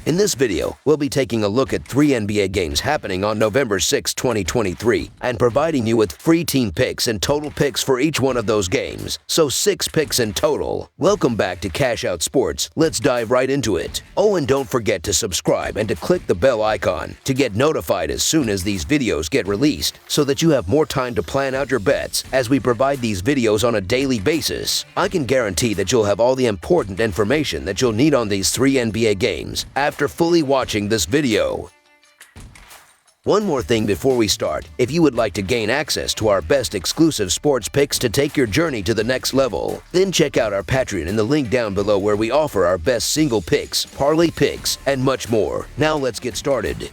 In this video, we'll be taking a look at 3 NBA games happening on November 6, 2023, and providing you with free team picks and total picks for each one of those games. So 6 picks in total. Welcome back to Cash Out Sports. Let's dive right into it. Oh, and don't forget to subscribe and to click the bell icon to get notified as soon as these videos get released, so that you have more time to plan out your bets as we provide these videos on a daily basis. I can guarantee that you'll have all the important information that you'll need on these 3 NBA games after fully watching this video. One more thing before we start. If you would like to gain access to our best exclusive sports picks to take your journey to the next level, then check out our Patreon in the link down below, where we offer our best single picks, parlay picks, and much more. Now let's get started.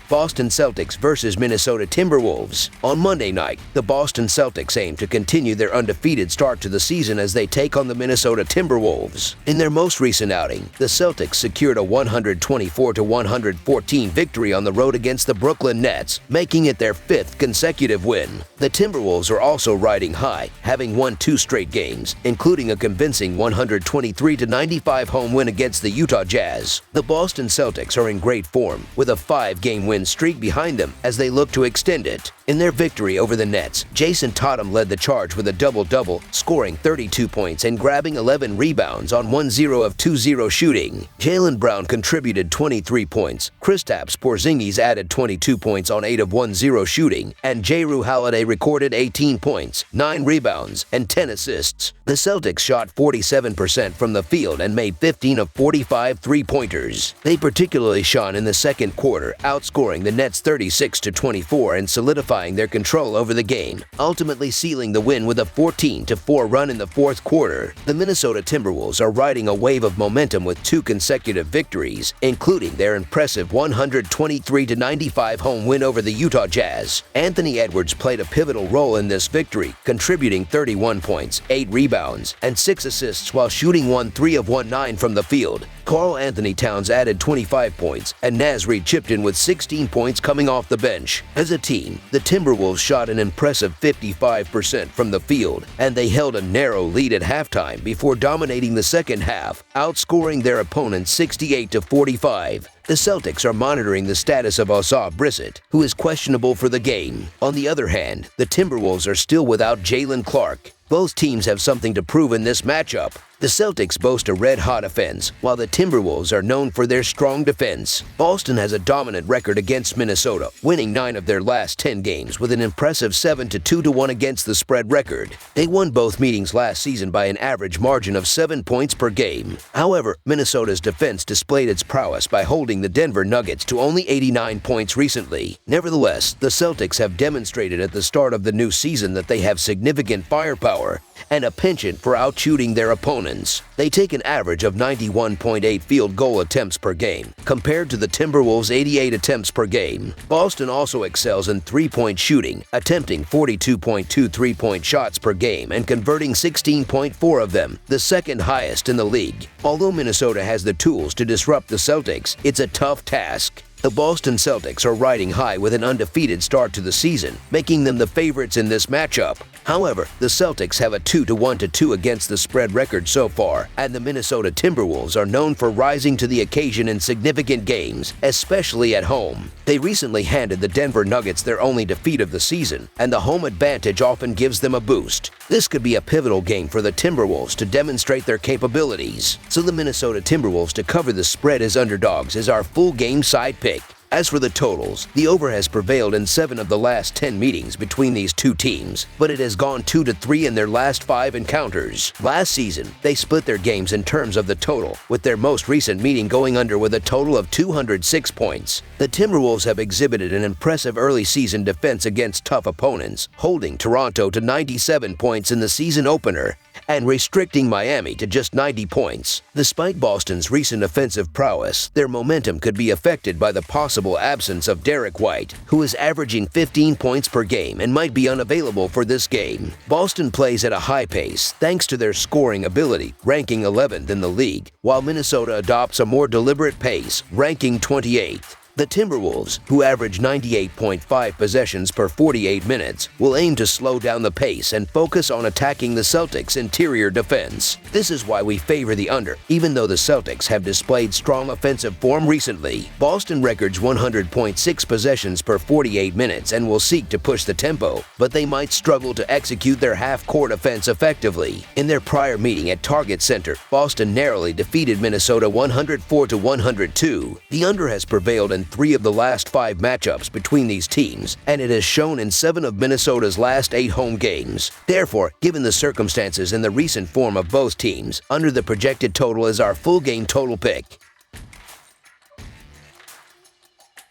Boston Celtics versus Minnesota Timberwolves. On Monday night, the Boston Celtics aim to continue their undefeated start to the season as they take on the Minnesota Timberwolves. In their most recent outing, the Celtics secured a 124-114 victory on the road against the Brooklyn Nets, making it their 5th consecutive win. The Timberwolves are also riding high, having won 2 straight games, including a convincing 123-95 home win against the Utah Jazz. The Boston Celtics are in great form, with a 5-game win streak behind them as they look to extend it. In their victory over the Nets, Jason Tatum led the charge with a double-double, scoring 32 points and grabbing 11 rebounds on 1-0 of 2-0 shooting. Jaylen Brown contributed 23 points, Kristaps Porzingis added 22 points on 8 of 1-0 shooting, and Jrue Holiday recorded 18 points, 9 rebounds, and 10 assists. The Celtics shot 47% from the field and made 15 of 45 three-pointers. They particularly shone in the second quarter, outscoring the Nets 36-24 and solidifying their control over the game, ultimately sealing the win with a 14-4 run in the fourth quarter. The Minnesota Timberwolves are riding a wave of momentum with 2 consecutive victories, including their impressive 123-95 home win over the Utah Jazz. Anthony Edwards played a pivotal role in this victory, contributing 31 points, 8 rebounds, and 6 assists while shooting 3 of 19 from the field. Karl Anthony Towns added 25 points, and Naz Reid chipped in with 16 points coming off the bench. As a team, the Timberwolves shot an impressive 55% from the field, and they held a narrow lead at halftime before dominating the second half, outscoring their opponents 68-45. The Celtics are monitoring the status of Oscar Brissett, who is questionable for the game. On the other hand, the Timberwolves are still without Jalen Clark. Both teams have something to prove in this matchup. The Celtics boast a red-hot offense, while the Timberwolves are known for their strong defense. Boston has a dominant record against Minnesota, winning 9 of their last 10 games with an impressive 7-2-1 against the spread record. They won both meetings last season by an average margin of 7 points per game. However, Minnesota's defense displayed its prowess by holding the Denver Nuggets to only 89 points recently. Nevertheless, the Celtics have demonstrated at the start of the new season that they have significant firepower and a penchant for outshooting their opponents. They take an average of 91.8 field goal attempts per game, compared to the Timberwolves' 88 attempts per game. Boston also excels in three-point shooting, attempting 42.2 three-point shots per game and converting 16.4 of them, the second highest in the league. Although Minnesota has the tools to disrupt the Celtics, it's a tough task. The Boston Celtics are riding high with an undefeated start to the season, making them the favorites in this matchup. However, the Celtics have a 2-1-2 against the spread record so far, and the Minnesota Timberwolves are known for rising to the occasion in significant games, especially at home. They recently handed the Denver Nuggets their only defeat of the season, and the home advantage often gives them a boost. This could be a pivotal game for the Timberwolves to demonstrate their capabilities. So the Minnesota Timberwolves to cover the spread as underdogs is our full game side pick. As for the totals, the over has prevailed in 7 of the last 10 meetings between these two teams, but it has gone 2-3 in their last 5 encounters. Last season, they split their games in terms of the total, with their most recent meeting going under with a total of 206 points. The Timberwolves have exhibited an impressive early season defense against tough opponents, holding Toronto to 97 points in the season opener and restricting Miami to just 90 points. Despite Boston's recent offensive prowess, their momentum could be affected by the possible absence of Derek White, who is averaging 15 points per game and might be unavailable for this game. Boston plays at a high pace thanks to their scoring ability, ranking 11th in the league, while Minnesota adopts a more deliberate pace, ranking 28th. The Timberwolves, who average 98.5 possessions per 48 minutes, will aim to slow down the pace and focus on attacking the Celtics' interior defense. This is why we favor the under, even though the Celtics have displayed strong offensive form recently. Boston records 100.6 possessions per 48 minutes and will seek to push the tempo, but they might struggle to execute their half-court offense effectively. In their prior meeting at Target Center, Boston narrowly defeated Minnesota 104-102. The under has prevailed in 3 of the last 5 matchups between these teams, and it has shown in 7 of Minnesota's last 8 home games. Therefore, given the circumstances and the recent form of both teams, under the projected total is our full game total pick.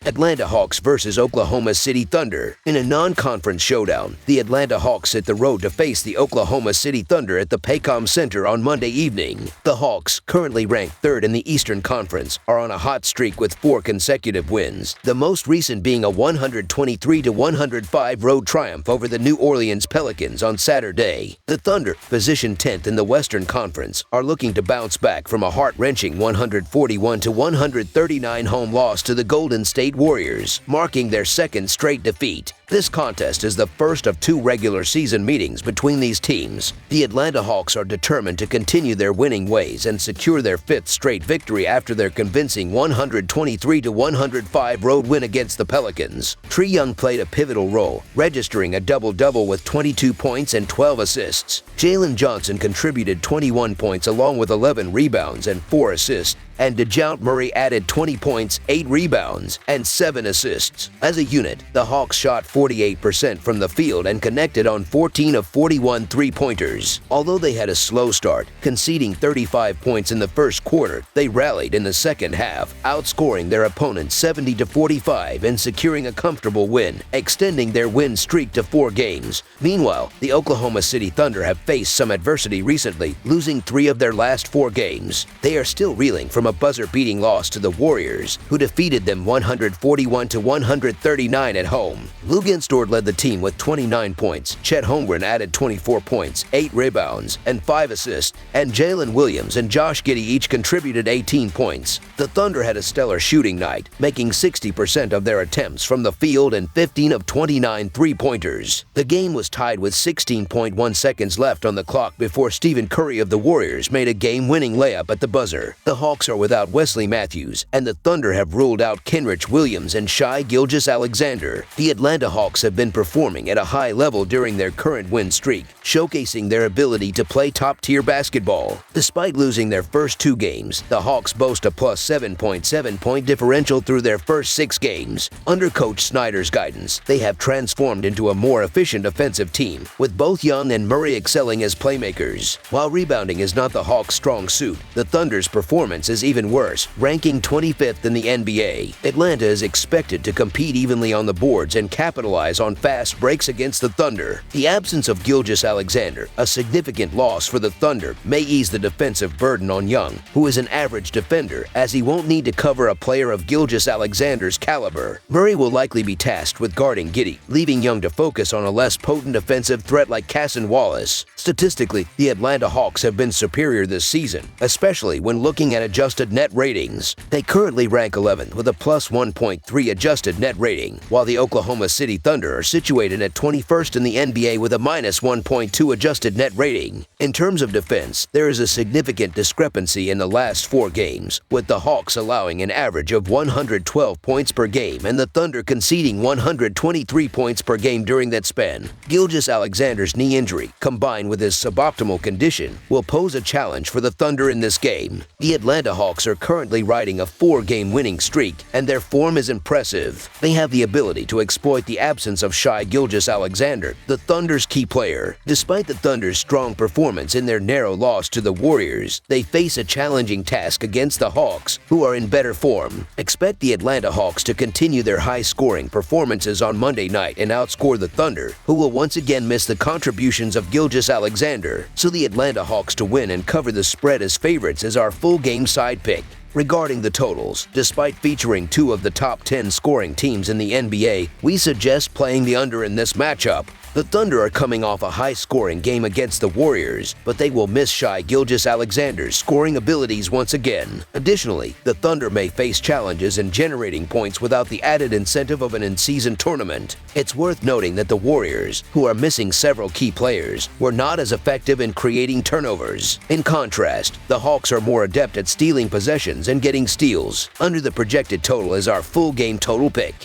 Atlanta Hawks vs. Oklahoma City Thunder. In a non-conference showdown, the Atlanta Hawks hit the road to face the Oklahoma City Thunder at the Paycom Center on Monday evening. The Hawks, currently ranked 3rd in the Eastern Conference, are on a hot streak with 4 consecutive wins, the most recent being a 123-105 road triumph over the New Orleans Pelicans on Saturday. The Thunder, positioned 10th in the Western Conference, are looking to bounce back from a heart-wrenching 141-139 home loss to the Golden State Warriors, marking their 2nd straight defeat. This contest is the first of 2 regular season meetings between these teams. The Atlanta Hawks are determined to continue their winning ways and secure their 5th straight victory after their convincing 123-105 road win against the Pelicans. Trae Young played a pivotal role, registering a double-double with 22 points and 12 assists. Jalen Johnson contributed 21 points along with 11 rebounds and 4 assists, and DeJounte Murray added 20 points, 8 rebounds, and 7 assists. As a unit, the Hawks shot 48% from the field and connected on 14 of 41 three-pointers. Although they had a slow start, conceding 35 points in the first quarter, they rallied in the second half, outscoring their opponent 70-45 and securing a comfortable win, extending their win streak to 4 games. Meanwhile, the Oklahoma City Thunder have faced some adversity recently, losing 3 of their last 4 games. They are still reeling from a buzzer-beating loss to the Warriors, who defeated them 141-139 at home. Luguentz-Dort led the team with 29 points, Chet Holmgren added 24 points, 8 rebounds, and 5 assists, and Jalen Williams and Josh Giddey each contributed 18 points. The Thunder had a stellar shooting night, making 60% of their attempts from the field and 15 of 29 three-pointers. The game was tied with 16.1 seconds left on the clock before Stephen Curry of the Warriors made a game-winning layup at the buzzer. The Hawks are without Wesley Matthews, and the Thunder have ruled out Kenrich Williams and Shai Gilgeous-Alexander. The Atlanta Hawks have been performing at a high level during their current win streak, showcasing their ability to play top-tier basketball. Despite losing their first 2 games, the Hawks boast a plus 7.7-point differential through their first 6 games. Under Coach Snyder's guidance, they have transformed into a more efficient offensive team, with both Young and Murray excelling as playmakers. While rebounding is not the Hawks' strong suit, the Thunder's performance is even worse, ranking 25th in the NBA. Atlanta is expected to compete evenly on the boards and capitalize on fast breaks against the Thunder. The absence of Gilgeous-Alexander, a significant loss for the Thunder, may ease the defensive burden on Young, who is an average defender, as he won't need to cover a player of Gilgeous-Alexander's caliber. Murray will likely be tasked with guarding Giddey, leaving Young to focus on a less potent offensive threat like Cason Wallace. Statistically, the Atlanta Hawks have been superior this season, especially when looking at adjusted net ratings. They currently rank 11th with a plus 1.3 adjusted net rating, while the Oklahoma City Thunder are situated at 21st in the NBA with a minus 1.2 adjusted net rating. In terms of defense, there is a significant discrepancy in the last 4 games, with the Hawks allowing an average of 112 points per game and the Thunder conceding 123 points per game during that span. Gilgeous-Alexander's knee injury, combined with his suboptimal condition, will pose a challenge for the Thunder in this game. The Atlanta Hawks are currently riding a 4-game winning streak, and their form is impressive. They have the ability to exploit the absence of Shai Gilgeous-Alexander, the Thunder's key player. Despite the Thunder's strong performance in their narrow loss to the Warriors, they face a challenging task against the Hawks, who are in better form. Expect the Atlanta Hawks to continue their high-scoring performances on Monday night and outscore the Thunder, who will once again miss the contributions of Gilgeous-Alexander. So the Atlanta Hawks to win and cover the spread as favorites is our full game side pick. Regarding the totals, despite featuring 2 of the top 10 scoring teams in the NBA, we suggest playing the under in this matchup. The Thunder are coming off a high-scoring game against the Warriors, but they will miss Shai Gilgeous-Alexander's scoring abilities once again. Additionally, the Thunder may face challenges in generating points without the added incentive of an in-season tournament. It's worth noting that the Warriors, who are missing several key players, were not as effective in creating turnovers. In contrast, the Hawks are more adept at stealing possessions and getting steals. Under the projected total is our full game total pick.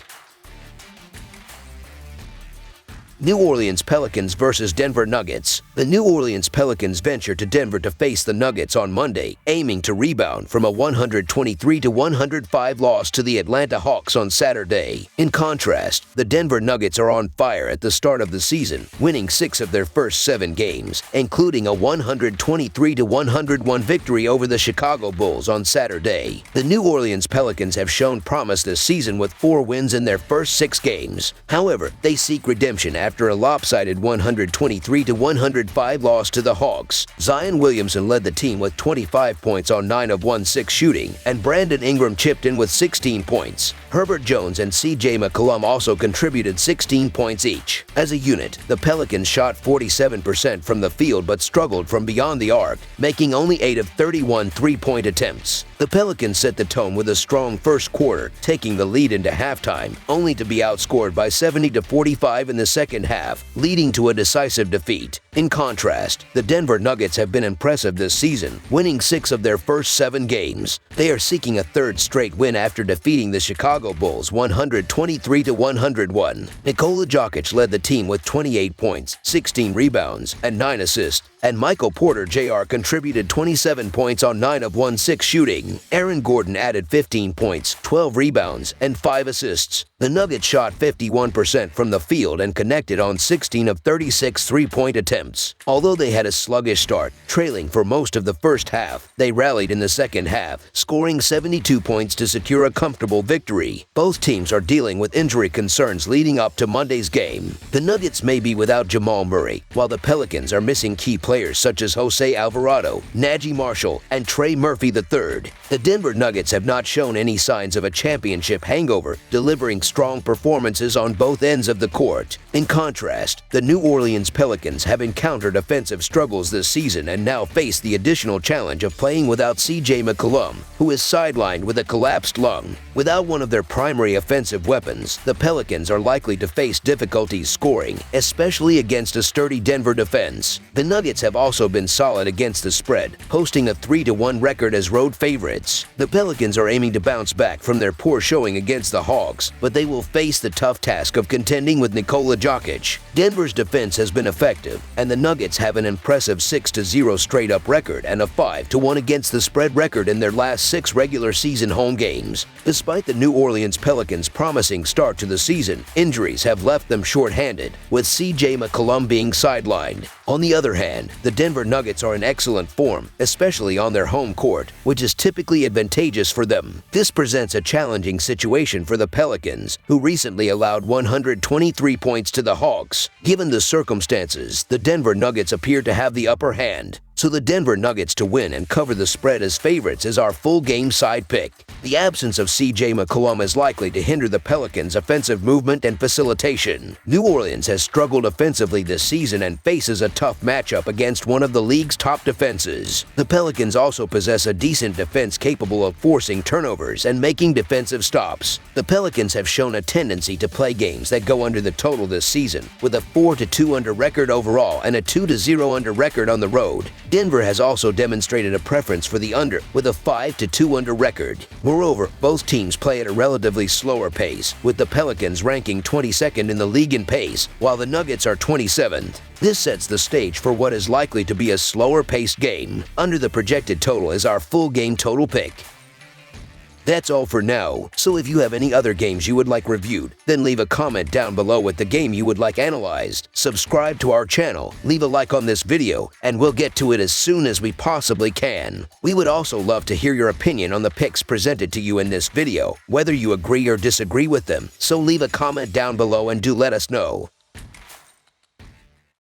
New Orleans Pelicans versus Denver Nuggets. The New Orleans Pelicans venture to Denver to face the Nuggets on Monday, aiming to rebound from a 123-105 loss to the Atlanta Hawks on Saturday. In contrast, the Denver Nuggets are on fire at the start of the season, winning 6 of their first 7 games, including a 123-101 victory over the Chicago Bulls on Saturday. The New Orleans Pelicans have shown promise this season with 4 wins in their first 6 games. However, they seek redemption after a lopsided 123-105 loss to the Hawks. Zion Williamson led the team with 25 points on 9 of 16 shooting, and Brandon Ingram chipped in with 16 points. Herbert Jones and C.J. McCollum also contributed 16 points each. As a unit, the Pelicans shot 47% from the field but struggled from beyond the arc, making only 8 of 31 three-point attempts. The Pelicans set the tone with a strong first quarter, taking the lead into halftime, only to be outscored by 70-45 in the second half, leading to a decisive defeat. In contrast, the Denver Nuggets have been impressive this season, winning 6 of their first 7 games. They are seeking a third straight win after defeating the Chicago Bulls 123-101. Nikola Jokic led the team with 28 points, 16 rebounds, and 9 assists, and Michael Porter Jr. contributed 27 points on 9 of 16 shooting. Aaron Gordon added 15 points, 12 rebounds, and 5 assists. The Nuggets shot 51% from the field and connected on 16 of 36 three-point attempts. Although they had a sluggish start, trailing for most of the first half, they rallied in the second half, scoring 72 points to secure a comfortable victory. Both teams are dealing with injury concerns leading up to Monday's game. The Nuggets may be without Jamal Murray, while the Pelicans are missing key players such as Jose Alvarado, Najee Marshall, and Trey Murphy III. The Denver Nuggets have not shown any signs of a championship hangover, delivering strong performances on both ends of the court. In contrast, the New Orleans Pelicans have encountered offensive struggles this season and now face the additional challenge of playing without C.J. McCollum, who is sidelined with a collapsed lung. Without one of their primary offensive weapons, the Pelicans are likely to face difficulties scoring, especially against a sturdy Denver defense. The Nuggets have also been solid against the spread, posting a 3-1 record as road favorites. The Pelicans are aiming to bounce back from their poor showing against the Hawks, but they will face the tough task of contending with Nikola Jokic. Denver's defense has been effective, and the Nuggets have an impressive 6-0 straight-up record and a 5-1 against the spread record in their last 6 regular season home games. Despite the New Orleans Pelicans' promising start to the season, injuries have left them short-handed, with C.J. McCollum being sidelined. On the other hand, the Denver Nuggets are in excellent form, especially on their home court, which is typically advantageous for them. This presents a challenging situation for the Pelicans, who recently allowed 123 points to the Hawks. Given the circumstances, the Denver Nuggets appear to have the upper hand. So the Denver Nuggets to win and cover the spread as favorites is our full game side pick. The absence of C.J. McCollum is likely to hinder the Pelicans' offensive movement and facilitation. New Orleans has struggled offensively this season and faces a tough matchup against one of the league's top defenses. The Pelicans also possess a decent defense capable of forcing turnovers and making defensive stops. The Pelicans have shown a tendency to play games that go under the total this season, with a 4-2 under record overall and a 2-0 under record on the road. Denver has also demonstrated a preference for the under, with a 5-2 under record. Moreover, both teams play at a relatively slower pace, with the Pelicans ranking 22nd in the league in pace, while the Nuggets are 27th. This sets the stage for what is likely to be a slower-paced game. Under the projected total is our full game total pick. That's all for now, so if you have any other games you would like reviewed, then leave a comment down below with the game you would like analyzed. Subscribe to our channel, leave a like on this video, and we'll get to it as soon as we possibly can. We would also love to hear your opinion on the picks presented to you in this video, whether you agree or disagree with them, so leave a comment down below and do let us know.